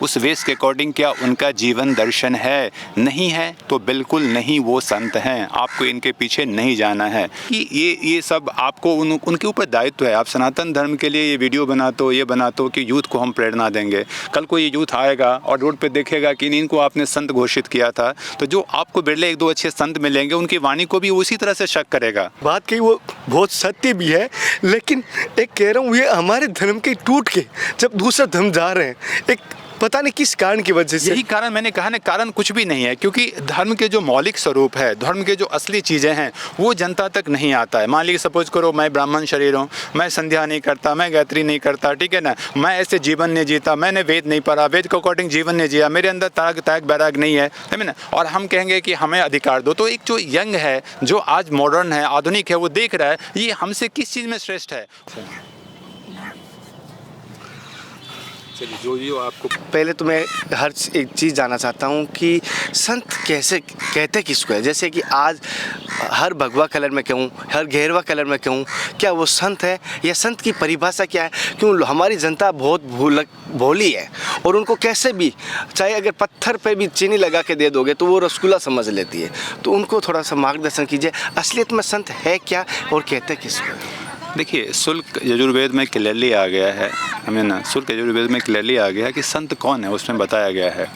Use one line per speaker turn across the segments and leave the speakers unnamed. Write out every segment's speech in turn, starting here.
उस वेश के अकॉर्डिंग क्या उनका जीवन दर्शन है? नहीं है तो बिल्कुल नहीं वो संत हैं। आपको इनके पीछे नहीं जाना है कि ये सब आपको उनके ऊपर दायित्व है। आप सनातन धर्म के लिए ये वीडियो बनाते हो, ये बनाते हो कि यूथ को हम प्रेरणा देंगे। कल को ये यूथ आएगा और रोड पे देखेगा कि इनको आपने संत घोषित किया था, तो जो आपको बिरले एक दो अच्छे संत मिलेंगे उनकी वाणी को भी उसी तरह से शक करेगा।
बात कही वो बहुत सत्य भी है, लेकिन एक कह रहा हूँ ये हमारे धर्म के टूट के जब दूसरा धर्म जा रहे हैं, एक पता नहीं किस कारण की वजह से।
यही कारण मैंने कहा ना, कारण कुछ भी नहीं है, क्योंकि धर्म के जो मौलिक स्वरूप है, धर्म के जो असली चीज़ें हैं वो जनता तक नहीं आता है। मान लीजिए सपोज करो मैं ब्राह्मण शरीर हूँ, मैं संध्या नहीं करता, मैं गायत्री नहीं करता, ठीक है ना, मैं ऐसे जीवन नहीं जीता, मैंने वेद नहीं पढ़ा, वेद के अकॉर्डिंग जीवन नहीं जिया, मेरे अंदर त्याग बैराग नहीं है ना, और हम कहेंगे कि हमें अधिकार दो। तो एक जो यंग है, जो आज मॉडर्न है, आधुनिक है, वो देख रहा है ये हमसे किस चीज़ में श्रेष्ठ है। जो आपको
पहले तो मैं हर एक चीज़ जानना चाहता हूँ कि संत कैसे कहते किसको है। जैसे कि आज हर भगवा कलर में कहूँ, हर घेरवा कलर में कहूँ, क्या वो संत है या संत की परिभाषा क्या है? क्यों हमारी जनता बहुत भोली है और उनको कैसे भी, चाहे अगर पत्थर पे भी चीनी लगा के दे दोगे तो वो रसगुल्ला समझ लेती है। तो उनको थोड़ा सा मार्गदर्शन कीजिए, असलियत में संत है क्या और कहते किसको है?
देखिए, शुल्क यजुर्वेद में क्लियरली आ गया है, हमें ना शुल्क यजुर्वेद में क्लियरली आ गया है कि संत कौन है, उसमें बताया गया है।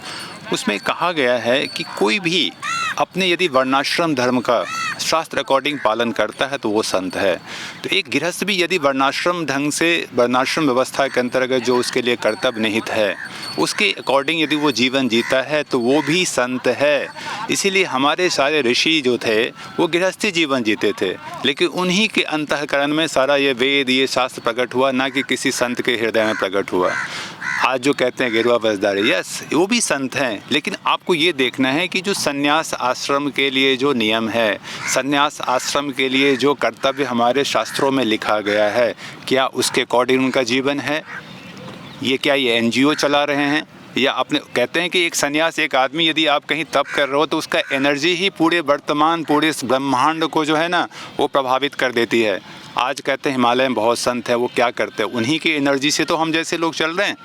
उसमें कहा गया है कि कोई भी अपने यदि वर्णाश्रम धर्म का शास्त्र अकॉर्डिंग पालन करता है तो वो संत है। तो एक गृहस्थ भी यदि वर्णाश्रम ढंग से, वर्णाश्रम व्यवस्था के अंतर्गत जो उसके लिए कर्तव्य निहित है, उसके अकॉर्डिंग यदि वो जीवन जीता है तो वो भी संत है। इसीलिए हमारे सारे ऋषि जो थे वो गृहस्थी जीवन जीते थे, लेकिन उन्हीं के अंतःकरण में सारा ये वेद, ये शास्त्र प्रकट हुआ, ना कि किसी संत के हृदय में प्रकट हुआ। आज जो कहते हैं गेरुआ वस्त्रधारी, यस वो भी संत हैं, लेकिन आपको ये देखना है कि जो संन्यास आश्रम के लिए जो नियम है, संन्यास आश्रम के लिए जो कर्तव्य हमारे शास्त्रों में लिखा गया है, क्या उसके अकॉर्डिंग उनका जीवन है? ये क्या ये एनजीओ चला रहे हैं? या अपने कहते हैं कि एक संन्यास, एक आदमी यदि आप कहीं तप कर रहे हो तो उसका एनर्जी ही पूरे वर्तमान, पूरे इस ब्रह्मांड को जो है ना वो प्रभावित कर देती है। आज कहते हैं हिमालय में बहुत संत है, वो क्या करते हैं? उन्हीं की एनर्जी से तो हम जैसे लोग चल रहे हैं।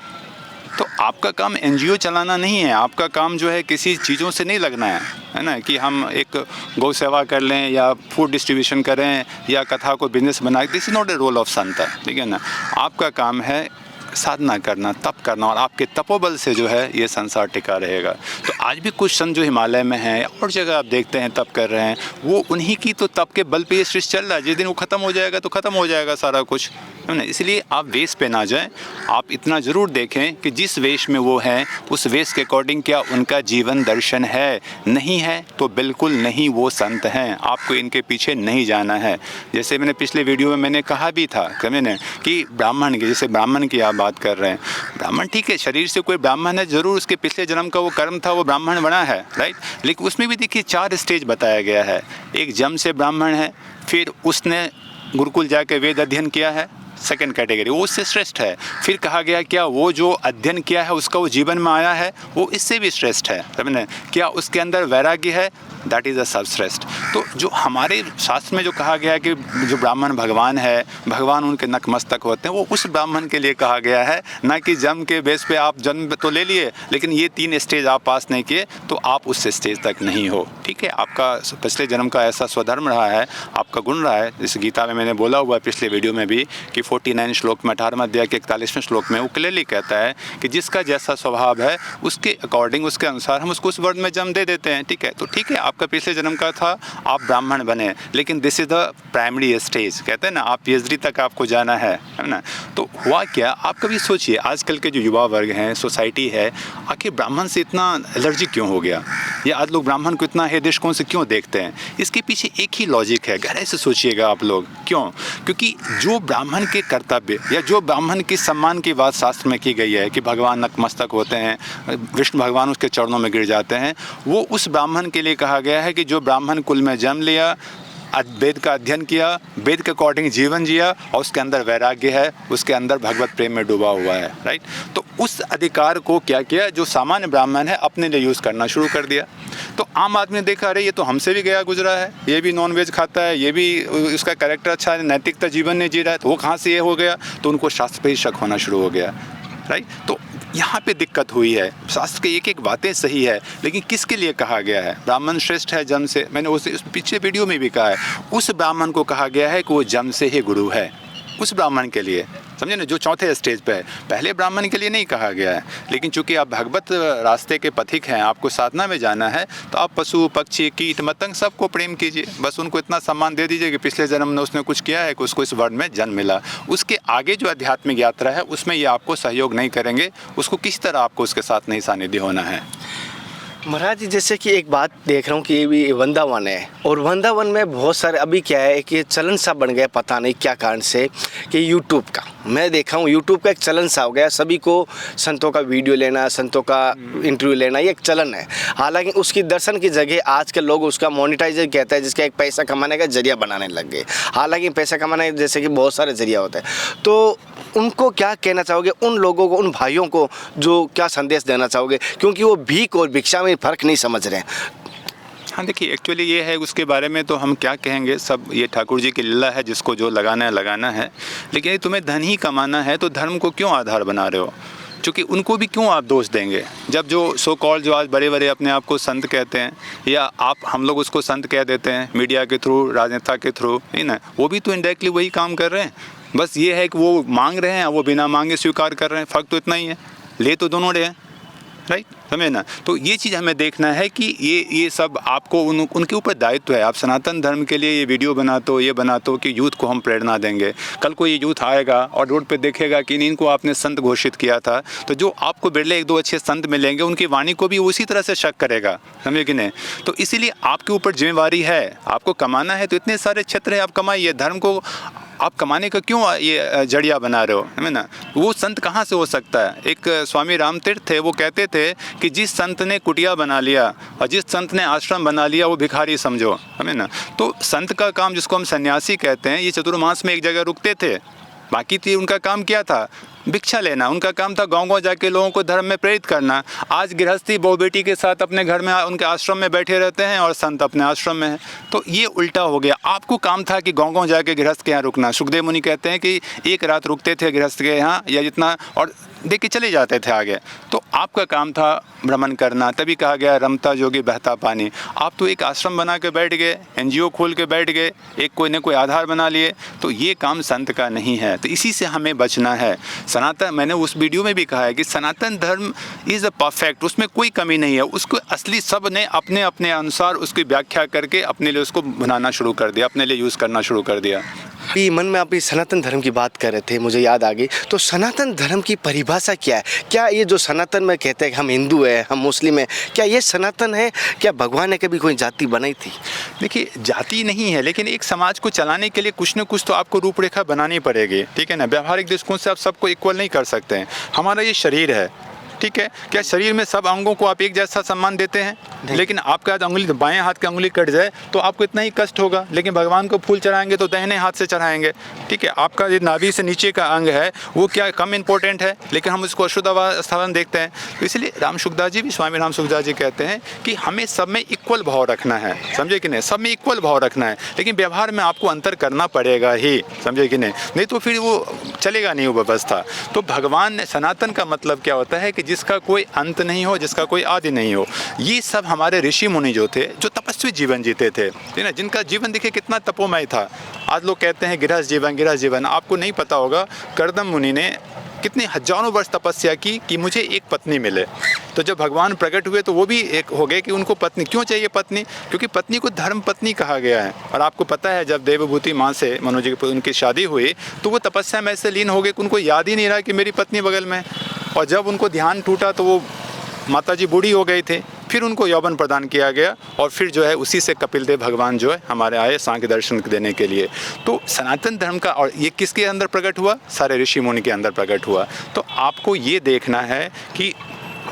तो आपका काम एनजीओ चलाना नहीं है, आपका काम जो है किसी चीज़ों से नहीं लगना है ना, कि हम एक गौ सेवा कर लें या फूड डिस्ट्रीब्यूशन करें या कथा को बिजनेस बनाए। This is not a role of sant, ठीक है ना। आपका काम है साधना करना, तप करना, और आपके तपोबल से जो है ये संसार टिका रहेगा। तो आज भी कुछ संत जो हिमालय में हैं और जगह आप देखते हैं तप कर रहे हैं, वो उन्हीं की तो तप के बल पे ये सृष्टि चल रहा है। जिस दिन वो ख़त्म हो जाएगा तो ख़त्म हो जाएगा सारा कुछ, है ना। इसलिए आप वेश पे ना जाएं, आप इतना ज़रूर देखें कि जिस वेश में वो हैं उस वेश के अकॉर्डिंग क्या उनका जीवन दर्शन है? नहीं है तो बिल्कुल नहीं वो संत हैं। आपको इनके पीछे नहीं जाना है। जैसे मैंने पिछले वीडियो में मैंने कहा भी था कि ब्राह्मण की, जैसे ब्राह्मण की आप बात कर रहे हैं, ब्राह्मण ठीक है, शरीर से कोई ब्राह्मण है, ज़रूर उसके पिछले जन्म का वो कर्म था, वो ब्राह्मण बना है, राइट। लेकिन उसमें भी देखिए 4 स्टेज बताया गया है। एक जन्म से ब्राह्मण है, फिर उसने गुरुकुल जाके वेद अध्ययन किया है, सेकंड कैटेगरी, वो उससे श्रेष्ठ है। फिर कहा गया क्या वो जो अध्ययन किया है उसका वो जीवन में आया है, वो इससे भी श्रेष्ठ है, समझे। क्या उसके अंदर वैराग्य है, दैट इज़ अ सर्वश्रेष्ठ। तो जो हमारे शास्त्र में जो कहा गया है कि जो ब्राह्मण भगवान है, भगवान उनके नतमस्तक होते हैं, वो उस ब्राह्मण के लिए कहा गया है, ना कि जन्म के बेस पे आप जन्म तो ले लिए लेकिन ये 3 स्टेज आप पास नहीं किए तो आप उस स्टेज तक नहीं हो, ठीक है। आपका पिछले जन्म का ऐसा स्वधर्म रहा है, आपका गुण रहा है। जैसे गीता में मैंने बोला हुआ है पिछले वीडियो में भी कि 49 श्लोक में 18वें अध्याय के 41वें श्लोक में वो क्लियरली कहता है कि जिसका जैसा स्वभाव है उसके अकॉर्डिंग, उसके अनुसार हम उसको उस वर्ण में जन्म दे देते हैं, ठीक है। तो ठीक है, आपका पिछले जन्म का था, आप ब्राह्मण बने, लेकिन this is the primary stage, कहते हैं ना, आप पीएचडी तक आपको जाना है ना। तो हुआ क्या, आप कभी सोचिए आजकल के जो युवा वर्ग हैं, सोसाइटी है, आखिर ब्राह्मण से इतना एलर्जी क्यों हो गया, या आज लोग ब्राह्मण को इतना हे दृष्टिकोण से क्यों देखते हैं? इसके पीछे एक ही लॉजिक है, गहराई से सोचिएगा आप लोग। क्यों? क्योंकि जो ब्राह्मण के कर्तव्य या जो ब्राह्मण के सम्मान की बात शास्त्र में की गई है कि भगवान नतमस्तक होते हैं, विष्णु भगवान उसके चरणों में गिर जाते हैं, वो उस ब्राह्मण के लिए कहा गया है कि जो ब्राह्मण कुल में जन्म लिया, वेद का अध्ययन किया, वेद के अकॉर्डिंग जीवन जिया और उसके अंदर वैराग्य है, उसके अंदर भगवत प्रेम में डूबा हुआ है, राइट। तो उस अधिकार को क्या किया, जो सामान्य ब्राह्मण है अपने लिए यूज़ करना शुरू कर दिया। तो आम आदमी ने देखा, अरे ये तो हमसे भी गया गुजरा है, ये भी नॉन वेज खाता है, ये भी उसका कैरेक्टर अच्छा है, नैतिकता जीवन नहीं जी रहा है, तो वो कहाँ से ये हो गया, तो उनको शास्त्र पे ही शक होना शुरू हो गया, राइट। तो यहाँ पे दिक्कत हुई है। शास्त्र के एक एक बातें सही है, लेकिन किसके लिए कहा गया है? ब्राह्मण श्रेष्ठ है जन्म से, मैंने उस पिछले वीडियो में भी कहा है, उस ब्राह्मण को कहा गया है कि वो जन्म से ही गुरु है, उस ब्राह्मण के लिए, समझे ना, जो चौथे स्टेज पे है। पहले ब्राह्मण के लिए नहीं कहा गया है। लेकिन चूंकि आप भगवत रास्ते के पथिक हैं, आपको साधना में जाना है, तो आप पशु पक्षी कीट मतंग सबको प्रेम कीजिए, बस उनको इतना सम्मान दे दीजिए कि पिछले जन्म में उसने कुछ किया है कि उसको इस वर्ण में जन्म मिला। उसके आगे जो आध्यात्मिक यात्रा है उसमें ये आपको सहयोग नहीं करेंगे, उसको किस तरह आपको उसके साथ नहीं सानिध्य होना है।
महाराज जी, जैसे कि एक बात देख रहा हूँ कि ये भी वृंदावन है, और वृंदावन में बहुत सारे अभी क्या है कि चलन सा बन गया, पता नहीं क्या कारण से, कि यूट्यूब का मैं देखा हूँ, यूट्यूब का एक चलन सा हो गया, सभी को संतों का वीडियो लेना, संतों का इंटरव्यू लेना, ये एक चलन है। हालांकि उसकी दर्शन की जगह आज के लोग उसका मोनेटाइजर कहता है, जिसका एक पैसा कमाने का जरिया बनाने लग गए। हालांकि पैसा कमाने जैसे कि बहुत सारे जरिया होते हैं, तो उनको क्या कहना चाहोगे, उन लोगों को, उन भाइयों को जो क्या संदेश देना चाहोगे, क्योंकि वो भीख और भिक्षा में फ़र्क नहीं समझ रहे हैं?
हाँ देखिए, एक्चुअली ये है, उसके बारे में तो हम क्या कहेंगे, सब ये ठाकुर जी की लीला है, जिसको जो लगाना है लगाना है। लेकिन यदि तुम्हें धन ही कमाना है तो धर्म को क्यों आधार बना रहे हो? क्योंकि उनको भी क्यों आप दोष देंगे? जब जो सो कॉल जो आज बड़े बड़े अपने आप को संत कहते हैं, या हम लोग उसको संत कह देते हैं मीडिया के थ्रू, राजनेता के थ्रू, है ना, वो भी तो इनडायरेक्टली वही काम कर रहे हैं। बस ये है कि वो मांग रहे हैं, वो बिना मांगे स्वीकार कर रहे हैं, फ़र्क तो इतना ही है, ले तो दोनों रहे हैं, राइट, समझे ना। तो ये चीज़ हमें देखना है कि ये सब आपको उनके ऊपर दायित्व है। आप सनातन धर्म के लिए ये वीडियो बनाते हो, ये बनाते हो कि यूथ को हम प्रेरणा देंगे। कल को ये यूथ आएगा और रोड पे देखेगा कि इनको आपने संत घोषित किया था, तो जो आपको बिरले एक दो अच्छे संत मिलेंगे, उनकी वाणी को भी उसी तरह से शक करेगा, समझे कि नहीं। तो इसीलिए आपके ऊपर जिम्मेवारी है, आपको कमाना है तो इतने सारे क्षेत्र है, आप कमाइए। धर्म को आप कमाने का क्यों ये जड़िया बना रहे हो, है ना। वो संत कहाँ से हो सकता है? एक स्वामी रामतीर्थ थे, वो कहते थे कि जिस संत ने कुटिया बना लिया और जिस संत ने आश्रम बना लिया, वो भिखारी समझो, है ना। तो संत का काम, जिसको हम सन्यासी कहते हैं, ये चतुर्मास में एक जगह रुकते थे, बाकी थी उनका काम क्या था? भिक्षा लेना। उनका काम था गांव-गांव जाके लोगों को धर्म में प्रेरित करना। आज गृहस्थी बहू बेटी के साथ अपने घर में, उनके आश्रम में बैठे रहते हैं और संत अपने आश्रम में है। तो ये उल्टा हो गया। आपको काम था कि गांव-गांव जाके गृहस्थ के यहाँ रुकना। सुखदेव मुनि कहते हैं कि एक रात रुकते थे गृहस्थ के यहाँ, या जितना, और देख के चले जाते थे आगे। तो आपका काम था भ्रमण करना। तभी कहा गया रमता जोगी बहता पानी। आप तो एक आश्रम बना के बैठ गए, NGO खोल के बैठ गए, एक कोई न कोई आधार बना लिए। तो ये काम संत का नहीं है। तो इसी से हमें बचना है। सनातन, मैंने उस वीडियो में भी कहा है कि सनातन धर्म इज़ अ परफेक्ट, उसमें कोई कमी नहीं है। उसको असली सब ने अपने अपने अनुसार उसकी व्याख्या करके अपने लिए उसको बनाना शुरू कर दिया, अपने लिए यूज़ करना शुरू कर दिया।
अभी मन में आप इस सनातन धर्म की बात कर रहे थे, मुझे याद आ गई। तो सनातन धर्म की परिभाषा क्या है? क्या ये जो सनातन में कहते हैं कि हम हिंदू हैं, हम मुस्लिम हैं, क्या ये सनातन है? क्या भगवान ने कभी कोई जाति बनाई थी?
देखिए, जाति नहीं है, लेकिन एक समाज को चलाने के लिए कुछ न कुछ तो आपको रूपरेखा बनानी पड़ेगी, ठीक है ना। व्यावहारिक दृष्टिकोण से आप सबको इक्वल नहीं कर सकते हैं। हमारा ये शरीर है, ठीक है। क्या शरीर में सब अंगों को आप एक जैसा सम्मान देते हैं? लेकिन आपका अंगुली, बाएं हाथ की अंगुली कट जाए तो आपको इतना ही कष्ट होगा, लेकिन भगवान को फूल चढ़ाएंगे तो दाहिने हाथ से चढ़ाएंगे, ठीक है। आपका ये नाभि से नीचे का अंग है, वो क्या कम इंपॉर्टेंट है? लेकिन हम उसको अशुद्ध अवस्थान देखते हैं। तो इसलिए राम सुखदास जी भी, स्वामी राम सुखदास जी कहते हैं कि हमें सब में इक्वल भाव रखना है, समझे कि नहीं। सब में इक्वल भाव रखना है, लेकिन व्यवहार में आपको अंतर करना पड़ेगा ही, समझे कि नहीं। नहीं तो फिर वो चलेगा नहीं वो व्यवस्था। तो भगवान ने, सनातन का मतलब क्या होता है कि जिसका कोई अंत नहीं हो, जिसका कोई आदि नहीं हो। ये सब हमारे ऋषि मुनि जो थे, जो तपस्वी जीवन जीते थे, ठीक है, जिनका जीवन देखिए कितना तपोमय था। आज लोग कहते हैं गृहस्थ जीवन, गृहस्थ जीवन। आपको नहीं पता होगा कर्दम मुनि ने कितने हजारों वर्ष तपस्या की कि मुझे एक पत्नी मिले। तो जब भगवान प्रकट हुए तो वो भी एक हो गए कि उनको पत्नी क्यों चाहिए। पत्नी, क्योंकि पत्नी को धर्म पत्नी कहा गया है। और आपको पता है जब देवभूति माँ से मनोज जी की उनकी शादी हुई तो वो तपस्या में ऐसे लीन हो गए कि उनको याद ही नहीं रहा कि मेरी पत्नी बगल में। और जब उनको ध्यान टूटा तो वो माता जी बूढ़ी हो गई थे। फिर उनको यौवन प्रदान किया गया और फिर जो है उसी से कपिल देव भगवान जो है हमारे आए सांख्य दर्शन देने के लिए। तो सनातन धर्म का, और ये किसके अंदर प्रकट हुआ? सारे ऋषि मुनि के अंदर प्रकट हुआ। तो आपको ये देखना है कि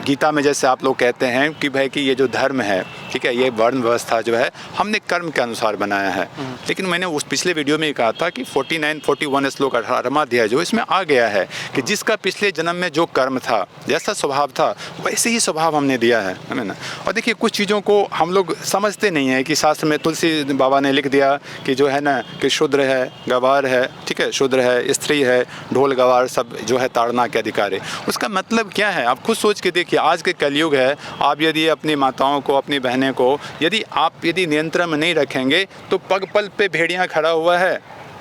गीता में जैसे आप लोग कहते हैं कि भाई कि ये जो धर्म है, ठीक है, ये वर्ण व्यवस्था जो है हमने कर्म के अनुसार बनाया है। लेकिन मैंने उस पिछले वीडियो में कहा था कि 41 श्लोक 18वां अध्याय जो इसमें आ गया है कि जिसका पिछले जन्म में जो कर्म था, जैसा स्वभाव था, वैसे ही स्वभाव हमने दिया है ना। और देखिए कुछ चीज़ों को हम लोग समझते नहीं हैं कि शास्त्र में तुलसी बाबा ने लिख दिया कि जो है ना कि शूद्र है, गवार है, ठीक है, शूद्र है, स्त्री है, ढोल गवार सब जो है ताड़ना के अधिकार है। उसका मतलब क्या है आप खुद सोच के देखिए। आज के कलयुग है, आप यदि अपनी माताओं को, अपनी बहनें को यदि नियंत्रण में नहीं रखेंगे तो पग पल पे भेड़िया खड़ा हुआ है।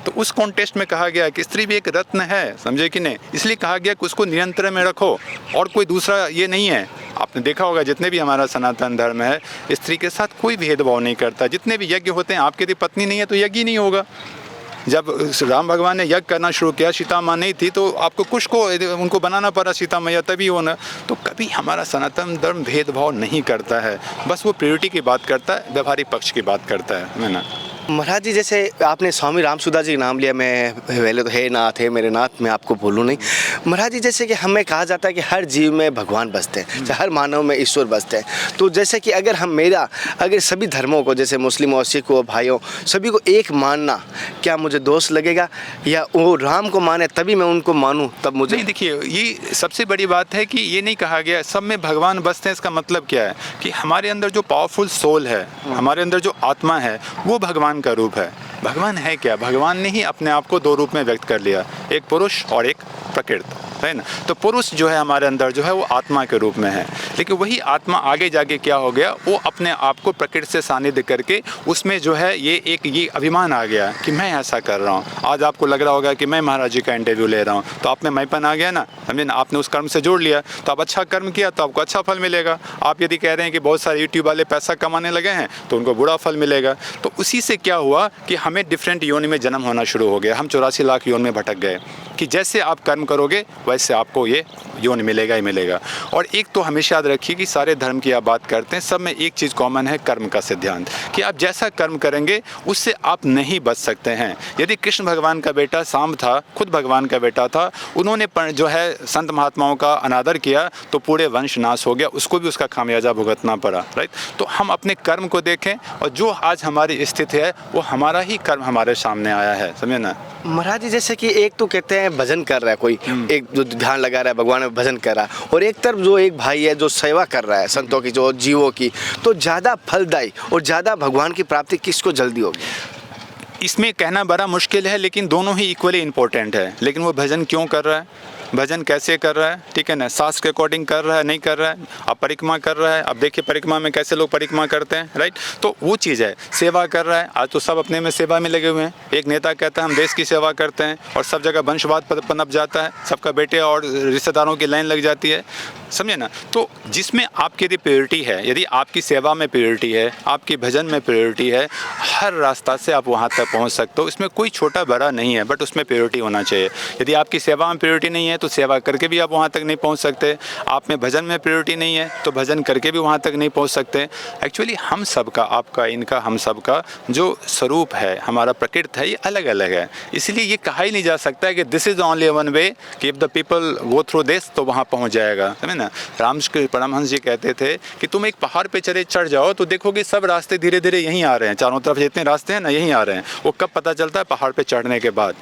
तो उस कॉन्टेस्ट में कहा गया कि स्त्री भी एक रत्न है, समझे कि नहीं, इसलिए कहा गया कि उसको नियंत्रण में रखो और कोई दूसरा ये नहीं है। आपने देखा होगा जितने भी हमारा सनातन धर्म है स्त्री के साथ कोई भेदभाव नहीं करता। जितने भी यज्ञ होते हैं, आपकी यदि पत्नी नहीं है तो यज्ञ ही नहीं होगा। जब राम भगवान ने यज्ञ करना शुरू किया, सीता माँ नहीं थी तो आपको कुछ को उनको बनाना पड़ा सीता मैया, तभी होना। तो कभी हमारा सनातन धर्म भेदभाव नहीं करता है, बस वो प्रियोरिटी की बात करता है, व्यवहारिक पक्ष की बात करता है ना।
महाराज जी, जैसे आपने स्वामी रामसुदा जी का नाम लिया, मैं पहले तो हे नाथ है मेरे नाथ, मैं आपको बोलूँ नहीं। महाराज जी, जैसे कि हमें कहा जाता है कि हर जीव में भगवान बसते हैं, हर मानव में ईश्वर बसते हैं। तो जैसे कि अगर सभी धर्मों को, जैसे मुस्लिम और सिख और भाइयों सभी को एक मानना, क्या मुझे दोष लगेगा? या वो राम को माने तभी मैं उनको मानूँ तब मुझे?
नहीं, देखिए ये सबसे बड़ी बात है कि ये नहीं कहा गया सब में भगवान बसते हैं। इसका मतलब क्या है कि हमारे अंदर जो पावरफुल सोल है, हमारे अंदर जो आत्मा है, वो भगवान का रूप है। भगवान है क्या? भगवान ने ही अपने आप को दो रूप में व्यक्त कर लिया, एक पुरुष और एक प्रकृति, है ना। तो पुरुष जो है हमारे अंदर जो है वो आत्मा के रूप में है, लेकिन वही आत्मा आगे जाके क्या हो गया, वो अपने आप को प्रकृति से सानिध्य करके उसमें जो है ये अभिमान आ गया कि मैं ऐसा कर रहा हूँ। आज आपको लग रहा होगा कि मैं महाराज जी का इंटरव्यू ले रहा हूँ, तो आप में मैंपन आ गया ना, समझे ना। आपने उस कर्म से जोड़ लिया, तो आप अच्छा कर्म किया तो आपको अच्छा फल मिलेगा। आप यदि कह रहे हैं कि बहुत सारे यूट्यूब वाले पैसा कमाने लगे हैं तो उनको बुरा फल मिलेगा। तो उसी से क्या हुआ कि हमें डिफरेंट योनि में जन्म होना शुरू हो गया। हम 84 लाख योनि में भटक गए कि जैसे आप कर्म करोगे वैसे आपको ये योनि मिलेगा ही मिलेगा। और एक तो हमेशा याद रखिए कि सारे धर्म की आप बात करते हैं, सब में एक चीज़ कॉमन है, कर्म का सिद्धांत, कि आप जैसा कर्म करेंगे उससे आप नहीं बच सकते हैं। यदि कृष्ण भगवान का बेटा सांब था, खुद भगवान का बेटा था, उन्होंने जो है संत महात्माओं का अनादर किया तो पूरे वंश नाश हो गया, उसको भी उसका खामियाजा भुगतना पड़ा, राइट। तो हम अपने कर्म को देखें और जो आज हमारी स्थिति है वो हमारा ही कर्म हमारे सामने आया है, समझे ना।
महाराज जी, जैसे कि एक तो कहते हैं भजन कर रहा है कोई, एक जो ध्यान लगा रहा है भगवान में भजन कर रहा है, और एक तरफ जो एक भाई है जो सेवा कर रहा है संतों की, जो जीवों की, तो ज़्यादा फलदायी और ज़्यादा भगवान की प्राप्ति किसको जल्दी होगी?
इसमें कहना बड़ा मुश्किल है, लेकिन दोनों ही इक्वली इम्पोर्टेंट है। लेकिन वो भजन क्यों कर रहा है, भजन कैसे कर रहा है, ठीक है ना, शास्त्र के अकॉर्डिंग कर रहा है, नहीं कर रहा है, अब परिक्रमा कर रहा है, अब देखिए परिक्रमा में कैसे लोग परिक्रमा करते हैं, राइट। तो वो चीज़ है, सेवा कर रहा है। आज तो सब अपने में सेवा में लगे हुए हैं। एक नेता कहता है हम देश की सेवा करते हैं और सब जगह वंशवाद पनप जाता है, सबका बेटे और रिश्तेदारों की लाइन लग जाती है, समझे ना। तो जिसमें आपकी यदि प्रियोरिटी है, यदि आपकी सेवा में प्रियोरिटी है, आपकी भजन में प्रियोरिटी है, हर रास्ता से आप वहाँ तक पहुँच सकते हो। इसमें कोई छोटा बड़ा नहीं है, बट उसमें प्रियोरिटी होना चाहिए। यदि आपकी सेवा में प्रियोरिटी नहीं है तो सेवा करके भी आप वहाँ तक नहीं पहुँच सकते। आप में भजन में प्रियोरिटी नहीं है तो भजन करके भी वहाँ तक नहीं पहुँच सकते। एक्चुअली हम सब का, आपका, इनका, हम सब का जो स्वरूप है, हमारा प्रकृति है, ये अलग अलग है। इसलिए ये कहा ही नहीं जा सकता है कि this is only one way कि if the people go through this तो वहाँ पहुँच जाएगा, समझे ना। रामकृष्ण परमहंस जी कहते थे कि तुम एक पहाड़ पे चढ़ जाओ तो देखोगे सब रास्ते धीरे धीरे यहीं आ रहे हैं, चारों तरफ जितने रास्ते हैं ना यहीं आ रहे हैं। वो कब पता चलता है? पहाड़ पे चढ़ने के बाद,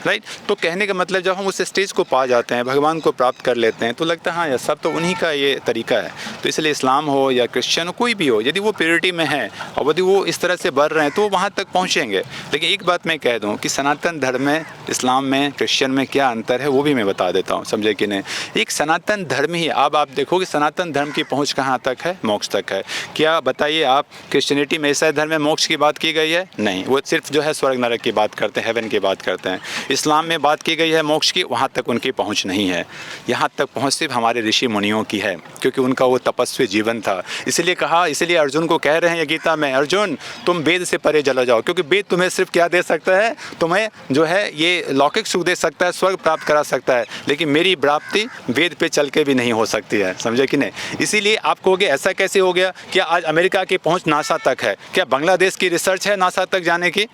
राइट। तो कहने का मतलब जब हम उस स्टेज को पा जाते हैं, भगवान को प्राप्त कर लेते हैं, तो लगता है हाँ यार सब तो उन्हीं का ये तरीका है। तो इसलिए इस्लाम हो या क्रिश्चियन हो, कोई भी हो, यदि वो प्योरिटी में है और यदि वो इस तरह से बढ़ रहे हैं तो वो वहाँ तक पहुँचेंगे। लेकिन एक बात मैं कह दूँ कि सनातन धर्म में, इस्लाम में, क्रिश्चियन में क्या अंतर है वो भी मैं बता देता हूँ, समझे कि नहीं। एक सनातन धर्म ही, अब आप देखोगे सनातन धर्म की पहुँच कहाँ तक है? मोक्ष तक है। क्या बताइए आप, क्रिश्चियनिटी में ईसाई धर्म में मोक्ष की बात की गई है? नहीं, वो सिर्फ जो है स्वर्ग नरक की बात करते हैं, हेवन की बात करते हैं। इस्लाम में बात की गई है मोक्ष की, वहाँ तक उनकी पहुँच नहीं है। यहाँ तक पहुँच सिर्फ हमारे ऋषि मुनियों की है, क्योंकि उनका वो तपस्वी जीवन था। इसलिए कहा, इसलिए अर्जुन को कह रहे हैं ये गीता में, अर्जुन तुम वेद से परे चला जाओ, क्योंकि वेद तुम्हें सिर्फ क्या दे सकता है, तुम्हें जो है ये लौकिक सुख दे सकता है, स्वर्ग प्राप्त करा सकता है, लेकिन मेरी प्राप्ति वेद पे चल के भी नहीं हो सकती है, समझे कि नहीं। इसीलिए आप कहोगे ऐसा कैसे हो गया? क्या आज अमेरिका की पहुँच नासा तक है? क्या बांग्लादेश की रिसर्च है नासा तक जाने की?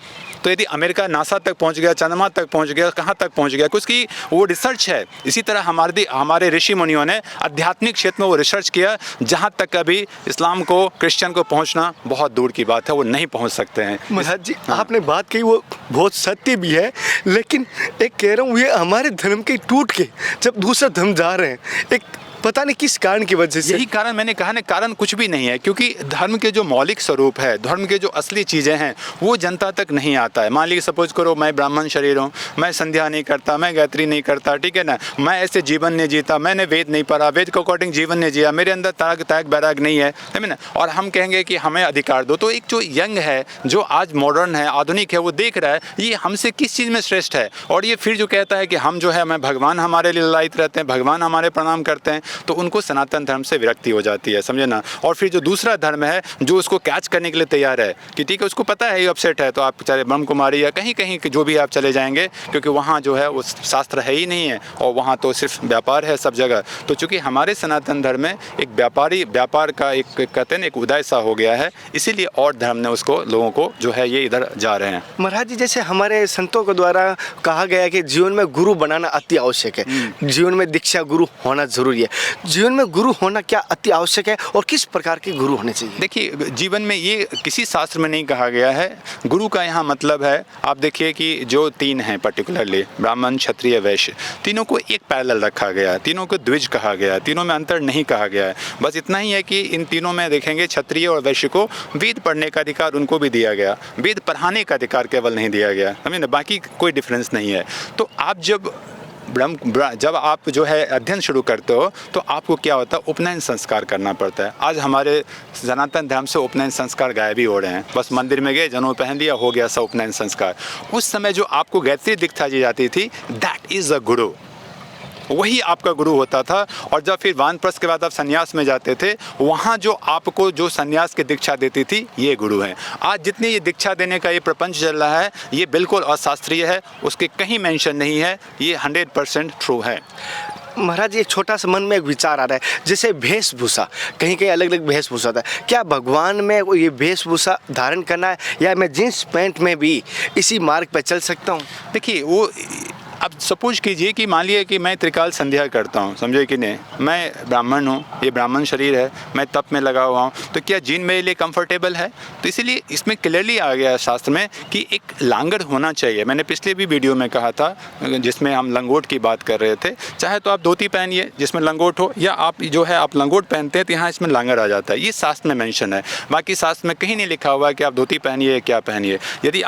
तो यदि अमेरिका नासा तक पहुंच गया, चंद्रमा तक पहुंच गया, कहाँ तक पहुंच गया, उसकी वो रिसर्च है। इसी तरह हमारे ऋषि मुनियों ने आध्यात्मिक क्षेत्र में वो रिसर्च किया, जहाँ तक अभी इस्लाम को, क्रिश्चियन को पहुँचना बहुत दूर की बात है, वो नहीं पहुँच सकते हैं।
महाराज जी, आपने बात कही वो बहुत सत्य भी है, लेकिन एक कह रहा हूँ ये हमारे धर्म के टूट के जब दूसरा धर्म जा रहे हैं, एक पता नहीं किस कारण की वजह से।
यही कारण मैंने कहा ना, कारण कुछ भी नहीं है, क्योंकि धर्म के जो मौलिक स्वरूप है, धर्म के जो असली चीज़ें हैं, वो जनता तक नहीं आता है। मान लीजिए सपोज करो मैं ब्राह्मण शरीर हूँ, मैं संध्या नहीं करता, मैं गायत्री नहीं करता, ठीक है ना, मैं ऐसे जीवन नहीं जीता, मैंने वेद नहीं पढ़ा, वेद के अकॉर्डिंग जीवन नहीं जिया, मेरे अंदर त्याग बैराग नहीं है ना, और हम कहेंगे कि हमें अधिकार दो। तो एक जो यंग है, जो आज मॉडर्न है, आधुनिक है, वो देख रहा है ये हमसे किस चीज़ में श्रेष्ठ है, और ये फिर जो कहता है कि हम जो है, मैं भगवान हमारे लिए ललायित रहते हैं, भगवान हमारे प्रणाम करते हैं, तो उनको सनातन धर्म से विरक्ति हो जाती है, समझे ना। और फिर जो दूसरा धर्म है जो उसको कैच करने के लिए तैयार है कि ठीक है, उसको पता है ये अपसेट है, तो आप चाहे ब्रह्म कुमारी या कहीं कहीं जो भी आप चले जाएंगे, क्योंकि वहाँ जो है वो शास्त्र है ही नहीं है, और वहाँ तो सिर्फ व्यापार है सब जगह। तो चूँकि हमारे सनातन धर्म में एक व्यापार का एक कहते हैं एक उदय सा हो गया है, इसीलिए और धर्म ने उसको लोगों को जो है ये इधर जा रहे हैं।
महाराज जी, जैसे हमारे संतों के द्वारा कहा गया है कि जीवन में गुरु बनाना अति आवश्यक है, जीवन में दीक्षा गुरु होना जरूरी है। जीवन में गुरु होना क्या अति आवश्यक है, और किस प्रकार के गुरु होने चाहिए?
देखिए, जीवन में ये किसी शास्त्र में नहीं कहा गया है। गुरु का यहाँ मतलब है, आप देखिए कि जो तीन हैं पर्टिकुलरली, ब्राह्मण, क्षत्रिय, वैश्य, तीनों को एक पैरेलल रखा गया है, तीनों को द्विज कहा गया है, तीनों में अंतर नहीं कहा गया है। बस इतना ही है कि इन तीनों में देखेंगे क्षत्रिय और वैश्य को वेद पढ़ने का अधिकार उनको भी दिया गया, वेद पढ़ाने का अधिकार केवल नहीं दिया गया, समझे ना, बाकी कोई डिफरेंस नहीं है। तो आप जब आप जो है अध्ययन शुरू करते हो, तो आपको क्या होता है, उपनयन संस्कार करना पड़ता है। आज हमारे सनातन धर्म से उपनयन संस्कार गायब ही हो रहे हैं। बस मंदिर में गए, जनेऊ पहन लिया, हो गया सब उपनयन संस्कार। उस समय जो आपको गायत्री दीक्षा दी जाती थी, दैट इज़ अ गुरु, वही आपका गुरु होता था। और जब फिर वानप्रस्थ के बाद आप संन्यास में जाते थे, वहाँ जो आपको जो संन्यास की दीक्षा देती थी, ये गुरु हैं। आज जितनी ये दीक्षा देने का ये प्रपंच चल रहा है, ये बिल्कुल अशास्त्रीय है, उसके कहीं मेंशन नहीं है, ये 100% ट्रू है।
महाराज, एक छोटा सा मन में एक विचार आ रहा है, जैसे वेशभूषा, कहीं कहीं अलग अलग वेशभूषा होता है, क्या भगवान में ये वेशभूषा धारण करना है, या मैं जींस पैंट में भी इसी मार्ग पर चल सकता हूँ?
देखिए, वो अब सपोज कीजिए कि मान लिया कि मैं त्रिकाल संध्या करता हूँ, समझे कि नहीं, मैं ब्राह्मण हूँ, ये ब्राह्मण शरीर है, मैं तप में लगा हुआ हूँ, तो क्या जीन मेरे लिए कंफर्टेबल है? तो इसीलिए इसमें क्लियरली आ गया है शास्त्र में कि एक लांगड़ होना चाहिए। मैंने पिछले भी वीडियो में कहा था, जिसमें हम लंगोट की बात कर रहे थे, चाहे तो आप धोती पहनिए जिसमें लंगोट हो, या आप जो है आप लंगोट पहनते हैं तो यहाँ इसमें लांगड़ आ जाता है, ये शास्त्र में मेंशन है। बाकी शास्त्र में कहीं नहीं लिखा हुआ है कि आप धोती पहनिए क्या पहनिए। यदि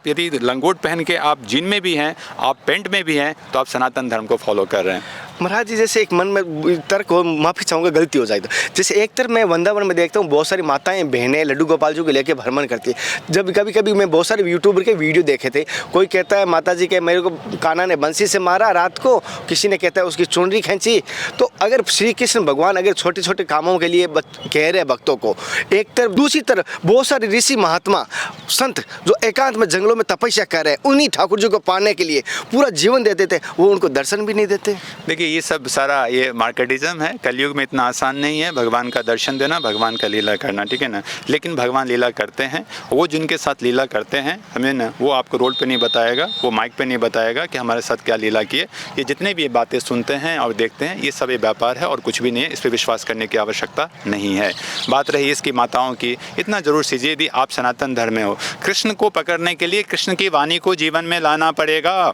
यदि लंगोट पहन के आप जीन में भी हैं, आप पेंट में भी हैं, तो आप सनातन धर्म को फॉलो कर रहे हैं।
महाराज जी, जैसे एक मन में तर्क हो, माफ़ी चाहूँगा गलती हो जाए तो, जैसे एक तरफ मैं वृंदावन में देखता हूँ बहुत सारी माताएं बहनें लड्डू गोपाल जी को लेकर भ्रमण करती है। जब कभी मैं बहुत सारे यूट्यूबर के वीडियो देखे थे, कोई कहता है माता जी के मेरे को कान्हा ने बंसी से मारा रात को, किसी ने कहता है उसकी चुनरी खींची। तो अगर श्री कृष्ण भगवान अगर छोटे छोटे कामों के लिए कह रहे भक्तों को एक तरफ, दूसरी तरफ बहुत सारे ऋषि महात्मा संत जो एकांत में जंगलों में तपस्या कर रहे हैं, उन्हीं ठाकुर जी को पाने के लिए पूरा जीवन दे देते, वो उनको दर्शन भी नहीं देते।
देखिए, ये सब सारा ये मार्केटिज्म है। कलयुग में इतना आसान नहीं है भगवान का दर्शन देना, भगवान का लीला करना, ठीक है ना। लेकिन भगवान लीला करते हैं, वो जिनके साथ लीला करते हैं, हमें ना, वो आपको रोड पे नहीं बताएगा, वो माइक पे नहीं बताएगा कि हमारे साथ क्या लीला किए। ये जितने भी ये बातें सुनते हैं और देखते हैं, ये सब ये व्यापार है और कुछ भी नहीं है। इस पर विश्वास करने की आवश्यकता नहीं है। बात रही इसकी माताओं की, इतना जरूर सीजिए, यदि आप सनातन धर्म में हो, कृष्ण को पकड़ने के लिए कृष्ण की वाणी को जीवन में लाना पड़ेगा।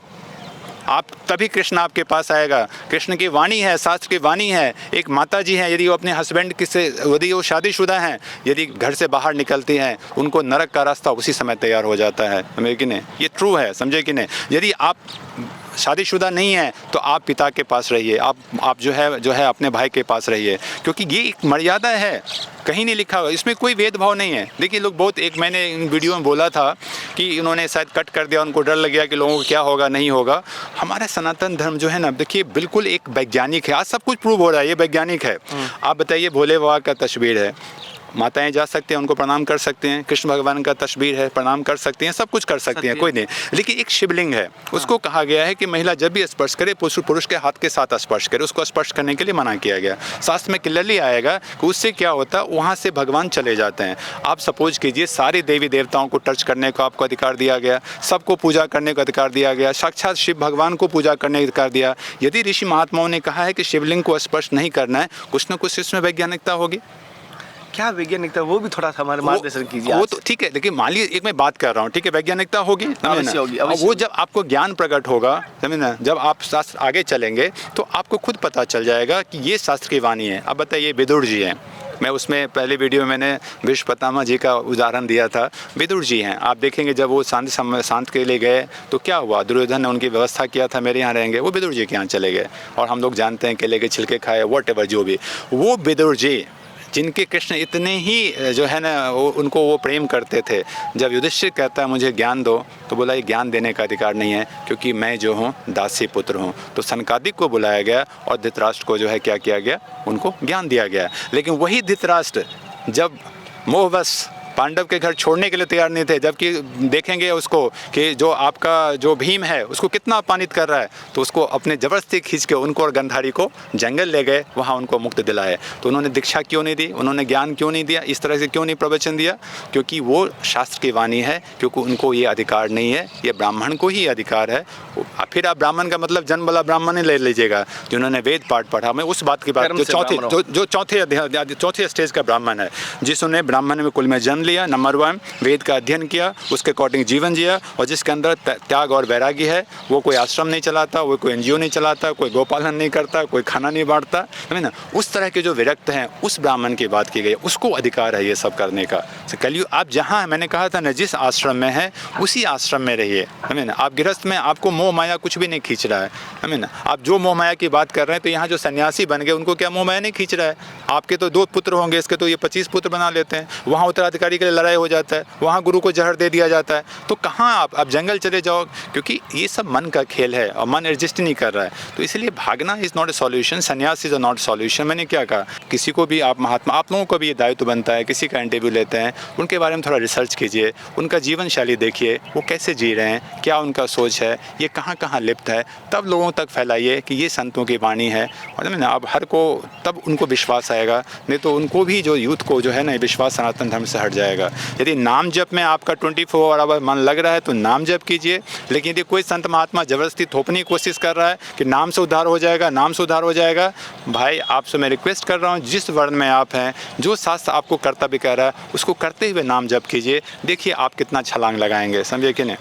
आप तभी कृष्ण आपके पास आएगा। कृष्ण की वाणी है, शास्त्र की वाणी है। एक माता जी हैं, यदि वो अपने हस्बैंड यदि वो शादीशुदा हैं, यदि घर से बाहर निकलती हैं, उनको नरक का रास्ता उसी समय तैयार हो जाता है, समझे कि नहीं। ये ट्रू है, समझे कि नहीं। यदि आप शादीशुदा नहीं है तो आप पिता के पास रहिए, आप जो है अपने भाई के पास रहिए, क्योंकि ये एक मर्यादा है, कहीं नहीं लिखा हुआ, इसमें कोई भेदभाव नहीं है। देखिए, लोग बहुत, एक मैंने इन वीडियो में बोला था कि इन्होंने शायद कट कर दिया, उनको डर लग गया कि लोगों को क्या होगा नहीं होगा। हमारा सनातन धर्म जो है ना, देखिए बिल्कुल एक वैज्ञानिक है। आज सब कुछ प्रूव हो रहा है, ये वैज्ञानिक है। आप बताइए, भोले बाबा का तस्वीर है, माताएं जा सकते हैं, उनको प्रणाम कर सकते हैं, कृष्ण भगवान का तस्वीर है, प्रणाम कर सकते हैं, सब कुछ कर सकते हैं, कोई नहीं। लेकिन एक शिवलिंग है, उसको कहा गया है कि महिला जब भी स्पर्श करे पुरुष के हाथ के साथ स्पर्श करे, उसको स्पर्श करने के लिए मना किया गया। शास्त्र में क्लियरली आएगा कि उससे क्या होता है, वहाँ से भगवान चले जाते हैं। आप सपोज कीजिए सारे देवी देवताओं को टच करने का आपको अधिकार दिया गया, सबको पूजा करने का अधिकार दिया गया, साक्षात शिव भगवान को पूजा करने का अधिकार दिया। यदि ऋषि महात्माओं ने कहा है कि शिवलिंग को स्पर्श नहीं करना है, कुछ न कुछ इसमें वैज्ञानिकता होगी।
क्या वैज्ञानिकता, वो भी थोड़ा हमारे मार्गदर्शन कीजिए।
वो तो ठीक है, लेकिन मान लीजिए एक मैं बात कर रहा हूँ, ठीक है, वैज्ञानिकता होगी,
अवश्य होगी, अवश्य।
वो जब आपको ज्ञान प्रकट होगा, समझे ना, जब आप शास्त्र आगे चलेंगे तो आपको खुद पता चल जाएगा कि ये शास्त्र की वाणी है। अब बताइए, विदुर जी हैं, मैं उसमें पहले वीडियो में मैंने भीष्म पितामह जी का उदाहरण दिया था। विदुर जी हैं, आप देखेंगे जब वो शांत के लिए गए तो क्या हुआ, दुर्योधन ने उनकी व्यवस्था किया था मेरे यहाँ रहेंगे, वो विदुर जी के यहाँ चले गए, और हम लोग जानते हैं केले के छिलके खाए, वॉट जो भी। वो विदुर जी जिनके कृष्ण इतने ही जो है ना उनको वो प्रेम करते थे, जब युधिष्ठिर कहता है मुझे ज्ञान दो, तो बोला ये ज्ञान देने का अधिकार नहीं है, क्योंकि मैं जो हूँ दासी पुत्र हूँ। तो सनकादिक को बुलाया गया और धृतराष्ट्र को जो है क्या किया गया, उनको ज्ञान दिया गया। लेकिन वही धृतराष्ट्र जब मोहवश पांडव के घर छोड़ने के लिए तैयार नहीं थे, जबकि देखेंगे उसको कि जो आपका जो भीम है उसको कितना अपमानित कर रहा है, तो उसको अपने ज़बरदस्ती खींच के उनको और गंधारी को जंगल ले गए, वहाँ उनको मुक्त दिलाए। तो उन्होंने दीक्षा क्यों नहीं दी, उन्होंने ज्ञान क्यों नहीं दिया, इस तरह से क्यों नहीं प्रवचन दिया? क्योंकि वो शास्त्र की वाणी है, क्योंकि उनको ये अधिकार नहीं है, ये ब्राह्मण को ही अधिकार है। फिर आप ब्राह्मण का मतलब जन्म वाला ब्राह्मण ही ले लीजिएगा, जिन्होंने वेद पाठ पढ़ा। मैं उस बात की बात, जो चौथे स्टेज का ब्राह्मण है, जिसने ब्राह्मण में कुल में जन्म लिया, नंबर 1 वेद का अध्ययन किया, उसके अकॉर्डिंग जीवन जिया, और जिसके अंदर त्याग और वैराग्य है, वो कोई आश्रम नहीं चलाता, वो कोई एनजीओ नहीं चलाता, कोई गोपालन नहीं करता, कोई खाना नहीं बांटता, है ना। उस तरह के जो विरक्त हैं, उस ब्राह्मण की बात की गई, उसको अधिकार है ये सब करने का। कलयुग आप जहाँ, मैंने कहा था ना, जिस आश्रम में है उसी आश्रम में रहिए, है ना। आप गृहस्थ में आपको मोह माया कुछ भी नहीं खींच रहा है ना। आप जो मोह माया की बात कर रहे हैं, तो यहाँ जो सन्यासी बन गए उनको क्या मोह माया नहीं खींच रहा है? आपके तो 2 पुत्र होंगे, इसके तो ये 25 पुत्र बना लेते हैं। वहाँ उत्तराधिकारी के लिए लड़ाई हो जाता है, वहाँ गुरु को जहर दे दिया जाता है। तो कहाँ आप जंगल चले जाओ, क्योंकि ये सब मन का खेल है और मन एडजस्ट नहीं कर रहा है। तो इसलिए भागना इज़ नॉट ए सॉल्यूशन, संन्यास इज़ नॉट सॉल्यूशन। मैंने क्या कहा, किसी को भी आप महात्मा, आप लोगों को भी ये दायित्व बनता है, किसी का इंटरव्यू लेते हैं, उनके बारे में थोड़ा रिसर्च कीजिए, उनका जीवन शैली देखिए, वो कैसे जी रहे हैं, क्या उनका सोच है, ये कहाँ कहाँ लिप्त है, तब लोगों तक फैलाइए कि ये संतों की वाणी है। और ना अब हर को तब उनको विश्वास आएगा, नहीं तो उनको भी जो यूथ को जो है ना विश्वास सनातन धर्म से हट जाएगा। यदि नाम जप में आपका 24 आवर मन लग रहा है तो नाम जप कीजिए, लेकिन यदि कोई संत महात्मा जबरदस्ती थोपने की कोशिश कर रहा है कि नाम से उद्धार हो जाएगा, नाम से उद्धार हो जाएगा, भाई आपसे मैं रिक्वेस्ट कर रहा हूँ, जिस वर्ण में आप हैं, जो शास्त्र आपको कर्तव्य कह रहा है उसको करते हुए नाम जप कीजिए, देखिए आप कितना छलांग लगाएंगे, समझे कि नहीं।